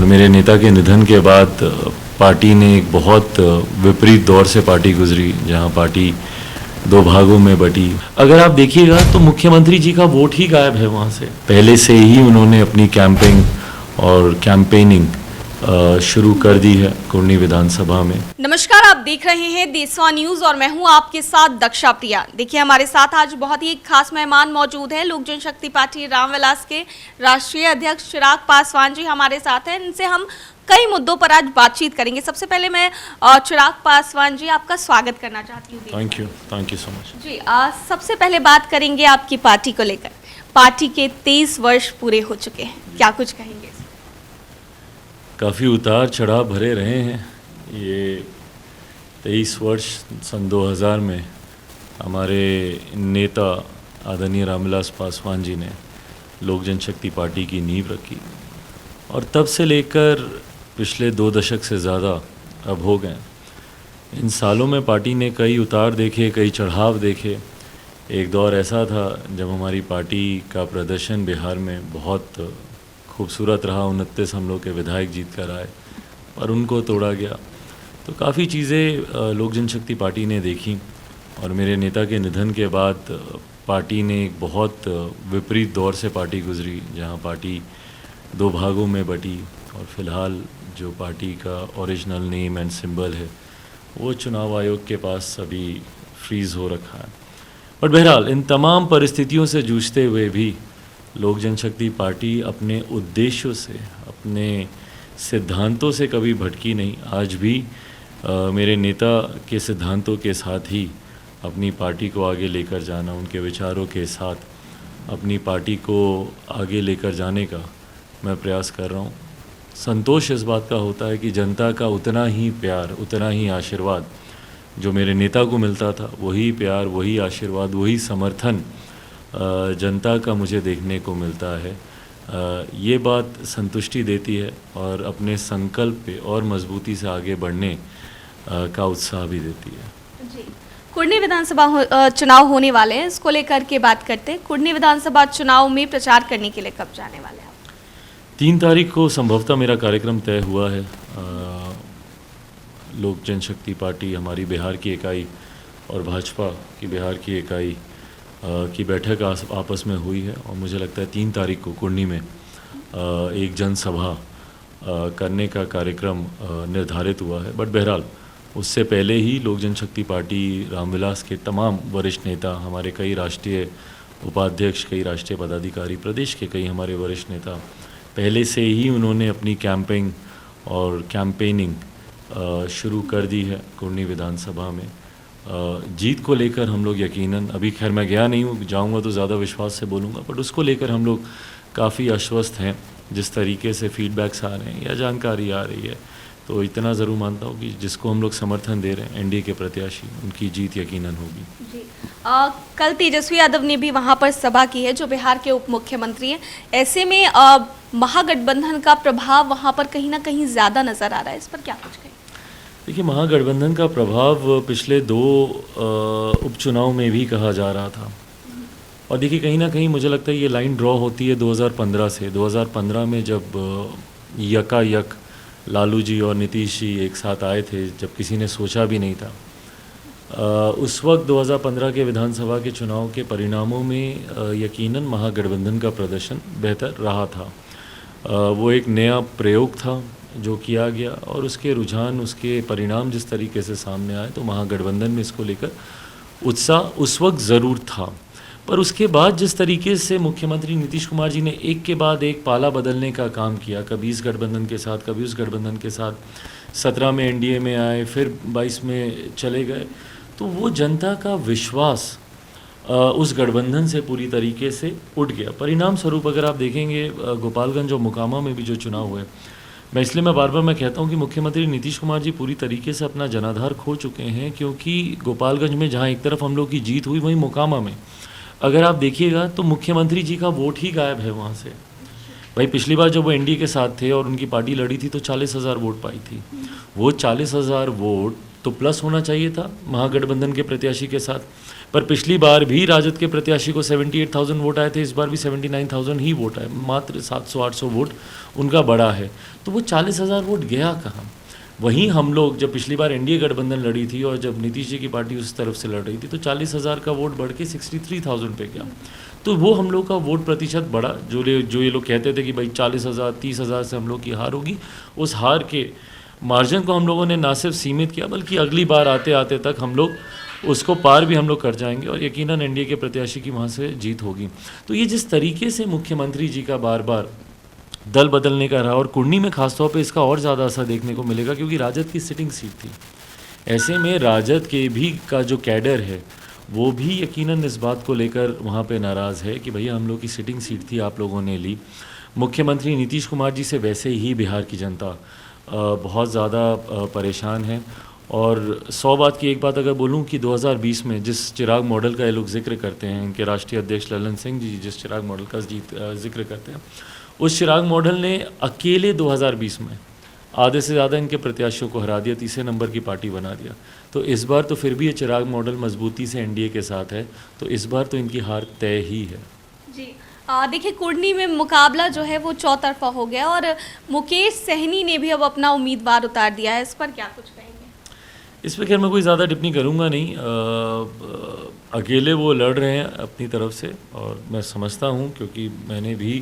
और मेरे नेता के निधन के बाद पार्टी ने एक बहुत विपरीत दौर से पार्टी गुजरी, जहां पार्टी दो भागों में बटी। अगर आप देखिएगा तो मुख्यमंत्री जी का वोट ही गायब है वहां से। पहले से ही उन्होंने अपनी कैंपेनिंग और कैंपेनिंग शुरू कर दी है कुर्नी विधानसभा में। नमस्कार, आप देख रहे हैं देशवा न्यूज और मैं हूं आपके साथ दक्षा प्रिया। देखिए, हमारे साथ आज बहुत ही खास मेहमान मौजूद हैं। लोक जनशक्ति पार्टी रामविलास के राष्ट्रीय अध्यक्ष चिराग पासवान जी हमारे साथ हैं। इनसे हम कई मुद्दों पर आज बातचीत करेंगे। सबसे पहले मैं चिराग पासवान जी आपका स्वागत करना चाहती हूँ। थैंक यू सो मच जी। सबसे पहले बात करेंगे आपकी पार्टी को लेकर। पार्टी के 23 वर्ष पूरे हो चुके हैं, क्या कुछ कहेंगे? काफ़ी उतार चढ़ाव भरे रहे हैं ये 23 वर्ष। सन 2000 में हमारे नेता आदरणीय रामविलास पासवान जी ने लोक जनशक्ति पार्टी की नींव रखी और तब से लेकर पिछले 2 दशक से ज़्यादा अब हो गए। इन सालों में पार्टी ने कई उतार देखे, कई चढ़ाव देखे। एक दौर ऐसा था जब हमारी पार्टी का प्रदर्शन बिहार में बहुत खूबसूरत रहा। 29 हम लोग के विधायक जीत कर आए और उनको तोड़ा गया। तो काफ़ी चीज़ें लोक जनशक्ति पार्टी ने देखी और मेरे नेता के निधन के बाद पार्टी ने एक बहुत विपरीत दौर से पार्टी गुजरी, जहां पार्टी 2 भागों में बटी और फिलहाल जो पार्टी का ओरिजिनल नेम एंड सिंबल है वो चुनाव आयोग के पास अभी फ्रीज़ हो रखा है। बट बहरहाल इन तमाम परिस्थितियों से जूझते हुए भी लोक जनशक्ति पार्टी अपने उद्देश्यों से, अपने सिद्धांतों से कभी भटकी नहीं। आज भी मेरे नेता के सिद्धांतों के साथ ही अपनी पार्टी को आगे लेकर जाना, उनके विचारों के साथ अपनी पार्टी को आगे लेकर जाने का मैं प्रयास कर रहा हूँ। संतोष इस बात का होता है कि जनता का उतना ही प्यार, उतना ही आशीर्वाद जो मेरे नेता को मिलता था, वही प्यार, वही आशीर्वाद, वही समर्थन जनता का मुझे देखने को मिलता है। ये बात संतुष्टि देती है और अपने संकल्प पे और मजबूती से आगे बढ़ने का उत्साह भी देती है। जी। कुर्नी विधानसभा चुनाव होने वाले हैं, इसको लेकर के बात करते हैं। कुर्नी विधानसभा चुनाव में प्रचार करने के लिए कब जाने वाले हैं? 3 तारीख को संभवतः मेरा कार्यक्रम तय हुआ है। लोक जनशक्ति पार्टी हमारी बिहार की इकाई और भाजपा की बिहार की इकाई की बैठक आपस में हुई है और मुझे लगता है 3 तारीख को कुर्नी में एक जनसभा करने का कार्यक्रम निर्धारित हुआ है। बट बहरहाल उससे पहले ही लोक जनशक्ति पार्टी रामविलास के तमाम वरिष्ठ नेता, हमारे कई राष्ट्रीय उपाध्यक्ष, कई राष्ट्रीय पदाधिकारी, प्रदेश के कई हमारे वरिष्ठ नेता पहले से ही उन्होंने अपनी कैंपेनिंग और कैंपेनिंग शुरू कर दी है कुर्नी विधानसभा में। जीत को लेकर हम लोग यकीनन, अभी खैर मैं गया नहीं हूँ, जाऊँगा तो ज़्यादा विश्वास से बोलूँगा, बट उसको लेकर हम लोग काफ़ी आश्वस्त हैं। जिस तरीके से फीडबैक्स आ रहे हैं या जानकारी आ रही है, तो इतना ज़रूर मानता हूँ कि जिसको हम लोग समर्थन दे रहे हैं एनडीए के प्रत्याशी, उनकी जीत यकीनन होगी। जी। कल तेजस्वी यादव ने भी वहाँ पर सभा की है, जो बिहार के उप मुख्यमंत्री हैं। ऐसे में महागठबंधन का प्रभाव वहाँ पर कहीं ना कहीं ज़्यादा नज़र आ रहा है, इस पर क्या कुछ कहें? देखिए, महागठबंधन का प्रभाव पिछले 2 उपचुनाव में भी कहा जा रहा था और देखिए कहीं ना कहीं मुझे लगता है ये लाइन ड्रॉ होती है 2015 से। 2015 में जब यकायक लालू जी और नीतीश जी एक साथ आए थे, जब किसी ने सोचा भी नहीं था, उस वक्त 2015 के विधानसभा के चुनाव के परिणामों में यकीनन महागठबंधन का प्रदर्शन बेहतर रहा था। वो एक नया प्रयोग था जो किया गया और उसके रुझान, उसके परिणाम जिस तरीके से सामने आए, तो महागठबंधन में इसको लेकर उत्साह उस वक्त ज़रूर था। पर उसके बाद जिस तरीके से मुख्यमंत्री नीतीश कुमार जी ने एक के बाद एक पाला बदलने का काम किया, कभी इस गठबंधन के साथ, कभी उस गठबंधन के साथ, 17 में एनडीए में आए, फिर 22 में चले गए, तो वो जनता का विश्वास उस गठबंधन से पूरी तरीके से उठ गया। परिणाम स्वरूप अगर आप देखेंगे गोपालगंज और मोकामा में भी जो चुनाव हुए, मैं बार बार मैं कहता हूं कि मुख्यमंत्री नीतीश कुमार जी पूरी तरीके से अपना जनाधार खो चुके हैं, क्योंकि गोपालगंज में जहां एक तरफ हम लोग की जीत हुई, वहीं मोकामा में अगर आप देखिएगा तो मुख्यमंत्री जी का वोट ही गायब है वहाँ से। भाई पिछली बार जब वो एनडीए के साथ थे और उनकी पार्टी लड़ी थी तो 40,000 वोट पाई थी। वो 40,000 वोट तो प्लस होना चाहिए था महागठबंधन के प्रत्याशी के साथ। पर पिछली बार भी राजद के प्रत्याशी को 78,000 वोट आए थे, इस बार भी 79,000 ही वोट आए, मात्र 700-800 वोट उनका बड़ा है। तो वो 40,000 वोट गया कहाँ? वहीं हम लोग जब पिछली बार एनडीए गठबंधन लड़ी थी और जब नीतीश जी की पार्टी उस तरफ से लड़ रही थी तो 40,000 का वोट बढ़ के 63,000 पे गया। तो वो हम लोग का वोट प्रतिशत बढ़ा। जो ये लोग कहते थे कि भाई 40,000 30,000 से हम लोग की हार होगी, उस हार के मार्जिन को हम लोगों ने ना सिर्फ सीमित किया बल्कि अगली बार आते आते तक हम लोग उसको पार भी हम लोग कर जाएंगे और यकीनन एनडीए के प्रत्याशी की वहाँ से जीत होगी। तो ये जिस तरीके से मुख्यमंत्री जी का बार बार दल बदलने का रहा, और कुर्नी में खासतौर पे इसका और ज़्यादा असर देखने को मिलेगा क्योंकि राजद की सिटिंग सीट थी। ऐसे में राजद के भी का जो कैडर है वो भी यकीनन इस बात को लेकर वहाँ पे नाराज़ है कि भैया हम लोग की सिटिंग सीट थी, आप लोगों ने ली। मुख्यमंत्री नीतीश कुमार जी से वैसे ही बिहार की जनता बहुत ज़्यादा परेशान है। और 100 बात की एक बात अगर बोलूं कि 2020 में जिस चिराग मॉडल का ये लोग जिक्र करते हैं, इनके राष्ट्रीय अध्यक्ष ललन सिंह जी जिस चिराग मॉडल का जिक्र करते हैं, उस चिराग मॉडल ने अकेले 2020 में आधे से ज़्यादा इनके प्रत्याशियों को हरा दिया, तीसरे नंबर की पार्टी बना दिया। तो इस बार तो फिर भी ये चिराग मॉडल मजबूती से एनडीए के साथ है, तो इस बार तो इनकी हार तय ही है। जी देखिए, कुर्नी में मुकाबला जो है वो चौतरफा हो गया और मुकेश सहनी ने भी अब अपना उम्मीदवार उतार दिया है, इस पर क्या कुछ कहेंगे? इस पर खैर मैं कोई ज़्यादा टिप्पणी करूँगा नहीं। अकेले वो लड़ रहे हैं अपनी तरफ से और मैं समझता हूँ क्योंकि मैंने भी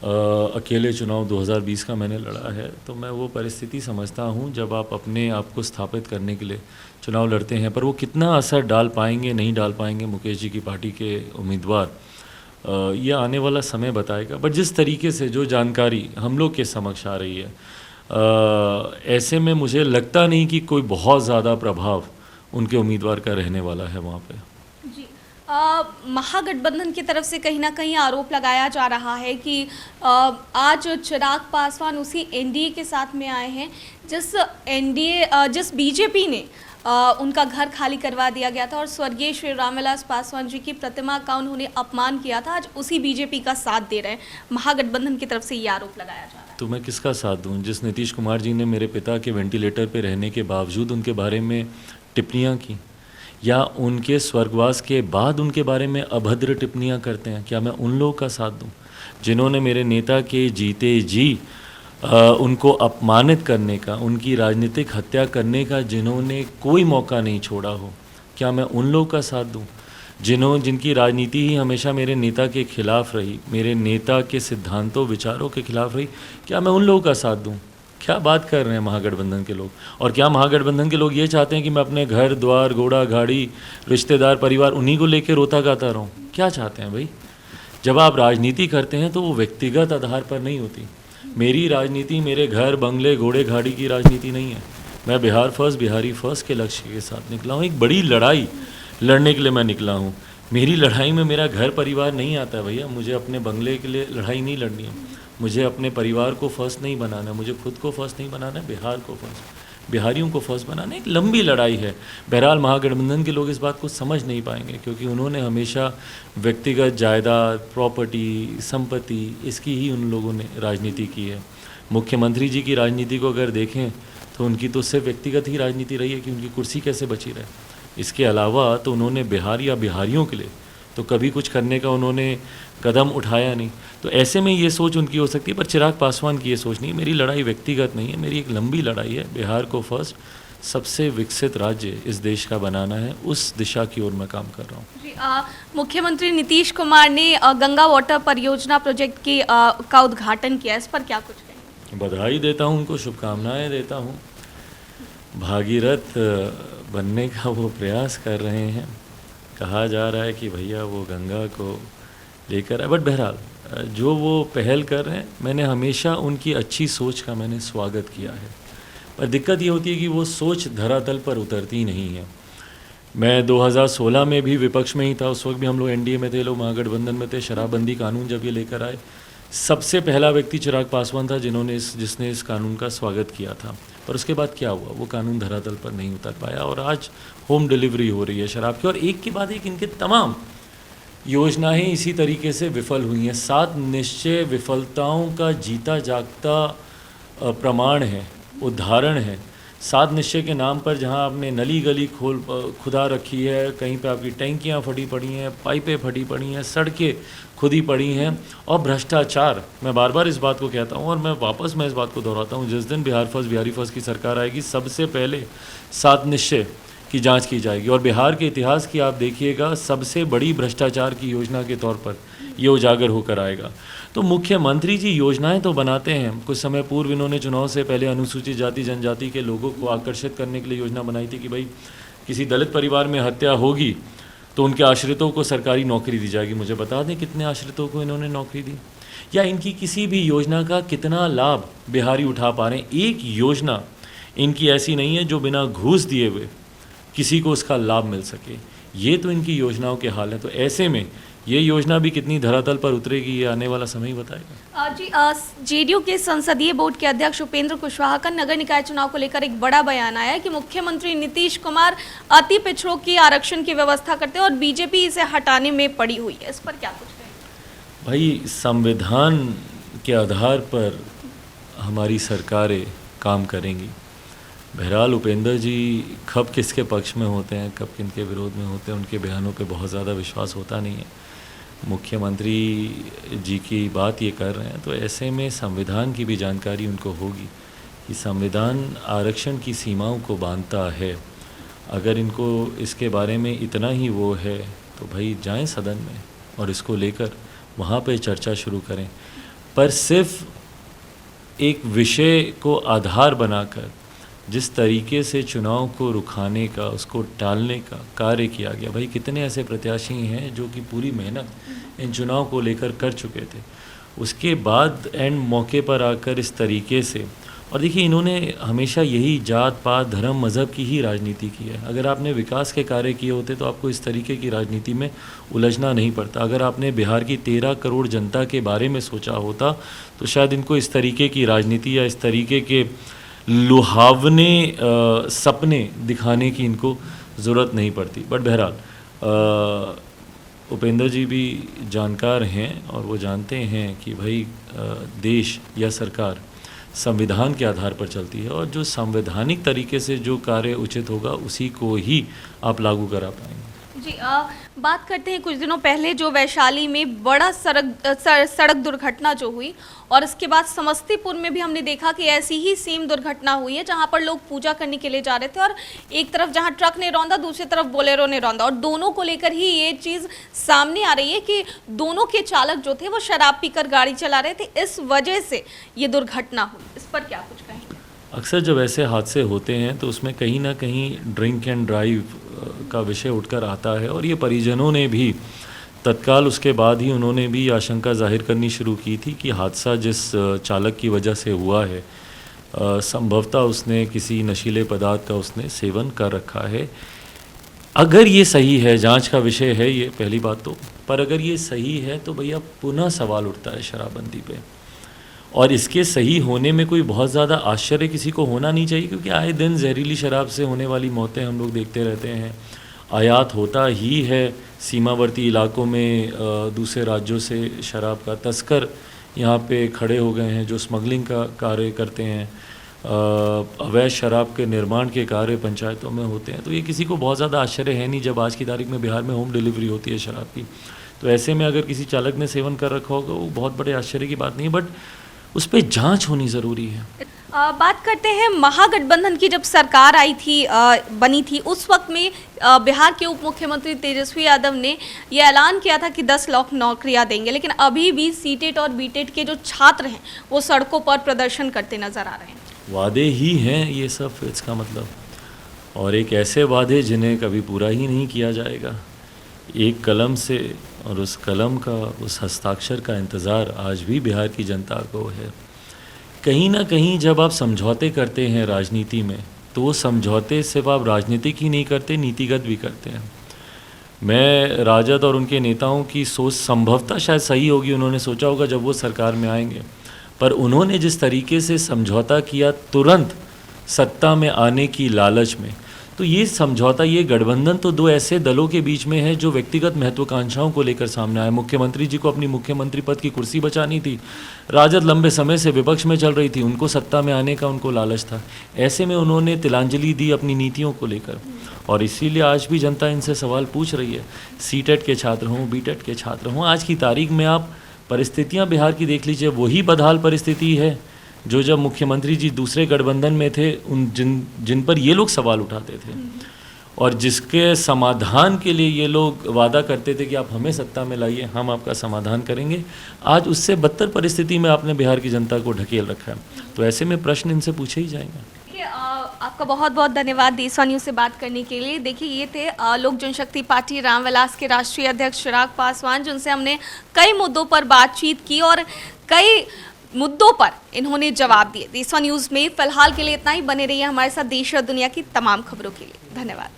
अकेले चुनाव 2020 का मैंने लड़ा है, तो मैं वो परिस्थिति समझता हूँ जब आप अपने आप को स्थापित करने के लिए चुनाव लड़ते हैं। पर वो कितना असर डाल पाएंगे नहीं डाल पाएंगे मुकेश जी की पार्टी के उम्मीदवार, ये आने वाला समय बताएगा। बट जिस तरीके से जो जानकारी हम लोग के समक्ष आ रही है, ऐसे में मुझे लगता नहीं कि कोई बहुत ज़्यादा प्रभाव उनके उम्मीदवार का रहने वाला है वहाँ पे। जी महागठबंधन की तरफ से कहीं ना कहीं आरोप लगाया जा रहा है कि आज चिराग पासवान उसी एनडीए के साथ में आए हैं जिस बीजेपी ने उनका घर खाली करवा दिया गया था और स्वर्गीय श्री रामविलास पासवान जी की प्रतिमा का उन्होंने अपमान किया था, आज उसी बीजेपी का साथ दे रहे हैं। महागठबंधन की तरफ से ये आरोप लगाया जा रहा है। तो मैं किसका साथ दूं? जिस नीतीश कुमार जी ने मेरे पिता के वेंटिलेटर पे रहने के बावजूद उनके बारे में टिप्पणियां की, या उनके स्वर्गवास के बाद उनके बारे में अभद्र टिप्पणियां करते हैं, क्या मैं उन लोगों का साथ दूं जिन्होंने मेरे नेता के जीते जी उनको अपमानित करने का, उनकी राजनीतिक हत्या करने का जिन्होंने कोई मौका नहीं छोड़ा हो? क्या मैं उन लोगों का साथ दूं जिनकी राजनीति ही हमेशा मेरे नेता के खिलाफ रही, मेरे नेता के सिद्धांतों विचारों के खिलाफ रही? क्या मैं उन लोगों का साथ दूं? क्या बात कर रहे हैं महागठबंधन के लोग? और क्या महागठबंधन के लोग ये चाहते हैं कि मैं अपने घर द्वार घोड़ा गाड़ी रिश्तेदार परिवार उन्हीं को लेकर रोता गाता रहूं? क्या चाहते हैं भाई? जब आप राजनीति करते हैं तो वो व्यक्तिगत आधार पर नहीं होती। मेरी राजनीति मेरे घर बंगले घोड़े गाड़ी की राजनीति नहीं है। मैं बिहार फर्स्ट बिहारी फर्स्ट के लक्ष्य के साथ निकला हूँ। एक बड़ी लड़ाई लड़ने के लिए मैं निकला हूँ। मेरी लड़ाई में मेरा घर परिवार नहीं आता है भैया। मुझे अपने बंगले के लिए लड़ाई नहीं लड़नी है, मुझे अपने परिवार को फर्स्ट नहीं बनाना है, मुझे खुद को फर्स्ट नहीं बनाना है, बिहार को फर्स्ट, बिहारियों को फर्स्ट बनाना। एक लंबी लड़ाई है। बहरहाल महागठबंधन के लोग इस बात को समझ नहीं पाएंगे क्योंकि उन्होंने हमेशा व्यक्तिगत जायदाद, प्रॉपर्टी, संपत्ति, इसकी ही उन लोगों ने राजनीति की है। मुख्यमंत्री जी की राजनीति को अगर देखें तो उनकी तो सिर्फ व्यक्तिगत ही राजनीति रही है कि उनकी कुर्सी कैसे बची रहे। इसके अलावा तो उन्होंने बिहार या बिहारियों के लिए तो कभी कुछ करने का उन्होंने कदम उठाया नहीं। तो ऐसे में ये सोच उनकी हो सकती है, पर चिराग पासवान की ये सोच नहीं है। मेरी लड़ाई व्यक्तिगत नहीं है, मेरी एक लंबी लड़ाई है। बिहार को फर्स्ट सबसे विकसित राज्य इस देश का बनाना है, उस दिशा की ओर मैं काम कर रहा हूँ। मुख्यमंत्री नीतीश कुमार ने गंगा वाटर परियोजना प्रोजेक्ट का उद्घाटन किया, इस पर क्या कुछ कहेंगे? बधाई देता हूँ उनको, शुभकामनाएं देता हूँ। भागीरथ बनने का वो प्रयास कर रहे हैं। कहा जा रहा है कि भैया वो गंगा को लेकर आए, बट बहरहाल जो वो पहल कर रहे हैं, मैंने हमेशा उनकी अच्छी सोच का मैंने स्वागत किया है। पर दिक्कत ये होती है कि वो सोच धरातल पर उतरती नहीं है। मैं 2016 में भी विपक्ष में ही था, उस वक्त भी हम लोग एनडीए में थे, लोग महागठबंधन में थे। शराबबंदी कानून जब ये लेकर आए, सबसे पहला व्यक्ति चिराग पासवान था जिसने इस कानून का स्वागत किया था। पर उसके बाद क्या हुआ? वो कानून धरातल पर नहीं उतर पाया और आज होम डिलीवरी हो रही है शराब की, और एक के बाद एक इनके तमाम योजनाएं इसी तरीके से विफल हुई हैं। 7 निश्चय विफलताओं का जीता जागता प्रमाण है, उदाहरण है। सात निश्चय के नाम पर जहां आपने नली गली खुदा रखी है, कहीं पे आपकी टैंकियां फटी पड़ी हैं, पाइपें फटी पड़ी हैं, सड़कें खुदी पड़ी हैं, और भ्रष्टाचार, मैं बार बार इस बात को कहता हूं और मैं इस बात को दोहराता हूं, जिस दिन बिहारी फर्स्ट की सरकार आएगी, सबसे पहले सात निश्चय की जांच की जाएगी। और बिहार के इतिहास की आप देखिएगा, सबसे बड़ी भ्रष्टाचार की योजना के तौर पर ये उजागर होकर आएगा। तो मुख्यमंत्री जी योजनाएं तो बनाते हैं, कुछ समय पूर्व इन्होंने चुनाव से पहले अनुसूचित जाति जनजाति के लोगों को आकर्षित करने के लिए योजना बनाई थी कि भाई किसी दलित परिवार में हत्या होगी तो उनके आश्रितों को सरकारी नौकरी दी जाएगी। मुझे बता दें कितने आश्रितों को इन्होंने नौकरी दी, या इनकी किसी भी योजना का कितना लाभ बिहारी उठा पा रहे हैं। एक योजना इनकी ऐसी नहीं है जो बिना घूस दिए हुए किसी को उसका लाभ मिल सके। ये तो इनकी योजनाओं के हाल है। तो ऐसे में ये योजना भी कितनी धरातल पर उतरेगी, ये आने वाला समय ही बताएगा। जी, जेडीयू के संसदीय बोर्ड के अध्यक्ष उपेंद्र कुशवाहा का नगर निकाय चुनाव को लेकर एक बड़ा बयान आया है कि मुख्यमंत्री नीतीश कुमार अति पिछड़ों की आरक्षण की व्यवस्था करते हैं और बीजेपी इसे हटाने में पड़ी हुई है। इस पर क्या कुछ कहें? भाई, संविधान के आधार पर हमारी सरकारें काम करेंगी। बहरहाल उपेंद्र जी कब किसके पक्ष में होते हैं, कब किनके विरोध में होते हैं, उनके बयानों पे बहुत ज़्यादा विश्वास होता नहीं है। मुख्यमंत्री जी की बात ये कर रहे हैं, तो ऐसे में संविधान की भी जानकारी उनको होगी कि संविधान आरक्षण की सीमाओं को बांधता है। अगर इनको इसके बारे में इतना ही वो है तो भाई जाएं सदन में और इसको लेकर वहाँ पे चर्चा शुरू करें। पर सिर्फ एक विषय को आधार बनाकर जिस तरीके से चुनाव को रुकाने का, उसको टालने का कार्य किया गया, भाई कितने ऐसे प्रत्याशी हैं जो कि पूरी मेहनत इन चुनाव को लेकर कर चुके थे, उसके बाद एंड मौके पर आकर इस तरीके से। और देखिए, इन्होंने हमेशा यही जात पात धर्म मज़हब की ही राजनीति की है। अगर आपने विकास के कार्य किए होते तो आपको इस तरीके की राजनीति में उलझना नहीं पड़ता। अगर आपने बिहार की 13 करोड़ जनता के बारे में सोचा होता तो शायद इनको इस तरीके की राजनीति या इस तरीके के लुहावने सपने दिखाने की इनको ज़रूरत नहीं पड़ती। बट बहरहाल उपेंद्र जी भी जानकार हैं और वो जानते हैं कि भाई देश या सरकार संविधान के आधार पर चलती है और जो संवैधानिक तरीके से जो कार्य उचित होगा उसी को ही आप लागू करा पाएंगे। जी, बात करते हैं कुछ दिनों पहले जो वैशाली में बड़ा सड़क दुर्घटना जो हुई, और इसके बाद समस्तीपुर में भी हमने देखा कि ऐसी ही सेम दुर्घटना हुई है जहां पर लोग पूजा करने के लिए जा रहे थे और एक तरफ जहां ट्रक ने रौंदा, दूसरी तरफ बोलेरो ने रौंदा, और दोनों को लेकर ही ये चीज़ सामने आ रही है कि दोनों के चालक जो थे वो शराब पीकर गाड़ी चला रहे थे। इस वजह से ये दुर्घटना हुई। इस पर क्या कुछ कहेंगे? अक्सर जब ऐसे हादसे होते हैं तो उसमें कहीं ना कहीं ड्रिंक एंड ड्राइव का विषय उठकर आता है, और ये परिजनों ने भी तत्काल उसके बाद ही उन्होंने भी आशंका जाहिर करनी शुरू की थी कि हादसा जिस चालक की वजह से हुआ है संभवतः उसने किसी नशीले पदार्थ का उसने सेवन कर रखा है। अगर ये सही है, जांच का विषय है ये पहली बात तो, पर अगर ये सही है तो भैया पुनः सवाल उठता है शराबबंदी पे, और इसके सही होने में कोई बहुत ज़्यादा आश्चर्य किसी को होना नहीं चाहिए, क्योंकि आए दिन जहरीली शराब से होने वाली मौतें हम लोग देखते रहते हैं। आयात होता ही है सीमावर्ती इलाकों में, दूसरे राज्यों से शराब का तस्कर यहाँ पे खड़े हो गए हैं जो स्मगलिंग का कार्य करते हैं। अवैध शराब के निर्माण के कार्य पंचायतों में होते हैं। तो ये किसी को बहुत ज़्यादा आश्चर्य है नहीं जब आज की तारीख में बिहार में होम डिलीवरी होती है शराब की। तो ऐसे में अगर किसी चालक ने सेवन कर रखा होगा वो बहुत बड़े आश्चर्य की बात नहीं है, बट उस पर जांच होनी ज़रूरी है। बात करते हैं महागठबंधन की। जब सरकार आई थी, बनी थी, उस वक्त में बिहार के उप मुख्यमंत्री तेजस्वी यादव ने यह ऐलान किया था कि 10 लाख नौकरियां देंगे, लेकिन अभी भी सीटेट और बीटेट के जो छात्र हैं वो सड़कों पर प्रदर्शन करते नजर आ रहे हैं। वादे ही हैं ये सब, इसका मतलब, और एक ऐसे वादे जिन्हें कभी पूरा ही नहीं किया जाएगा। एक कलम से और उस कलम का, उस हस्ताक्षर का इंतज़ार आज भी बिहार की जनता को है। कहीं ना कहीं जब आप समझौते करते हैं राजनीति में, तो वो समझौते सिर्फ आप राजनीतिक ही नहीं करते, नीतिगत भी करते हैं। मैं राजद और उनके नेताओं की सोच संभवतः शायद सही होगी, उन्होंने सोचा होगा जब वो सरकार में आएंगे, पर उन्होंने जिस तरीके से समझौता किया तुरंत सत्ता में आने की लालच में, तो ये समझौता, ये गठबंधन तो दो ऐसे दलों के बीच में है जो व्यक्तिगत महत्वाकांक्षाओं को लेकर सामने आए। मुख्यमंत्री जी को अपनी मुख्यमंत्री पद की कुर्सी बचानी थी, राजद लंबे समय से विपक्ष में चल रही थी, उनको सत्ता में आने का उनको लालच था। ऐसे में उन्होंने तिलांजलि दी अपनी नीतियों को लेकर, और इसीलिए आज भी जनता इनसे सवाल पूछ रही है। सीटेट के छात्र हों, बीटेट के छात्र हों, आज की तारीख में आप परिस्थितियाँ बिहार की देख लीजिए, वही बदहाल परिस्थिति है जो जब मुख्यमंत्री जी दूसरे गठबंधन में थे, उन जिन पर ये लोग सवाल उठाते थे और जिसके समाधान के लिए ये लोग वादा करते थे कि आप हमें सत्ता में लाइए, हम आपका समाधान करेंगे। आज उससे बदतर परिस्थिति में आपने बिहार की जनता को ढकेल रखा है। तो ऐसे में प्रश्न इनसे पूछे ही जाएंगे। आपका बहुत बहुत धन्यवाद देशवा न्यूज़ से बात करने के लिए। देखिए, ये थे लोक जनशक्ति पार्टी रामविलास के राष्ट्रीय अध्यक्ष चिराग पासवान, जिनसे हमने कई मुद्दों पर बातचीत की और कई मुद्दों पर इन्होंने जवाब दिए। देशवा न्यूज़ में फिलहाल के लिए इतना ही। बने रहिए हमारे साथ देश और दुनिया की तमाम खबरों के लिए। धन्यवाद।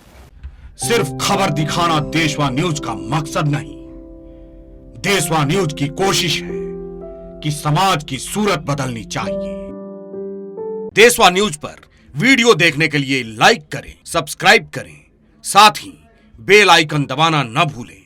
सिर्फ खबर दिखाना देशवा न्यूज का मकसद नहीं, देशवा न्यूज की कोशिश है कि समाज की सूरत बदलनी चाहिए। देशवा न्यूज पर वीडियो देखने के लिए लाइक करें, सब्सक्राइब करें, साथ ही बेल आइकन दबाना न भूलें।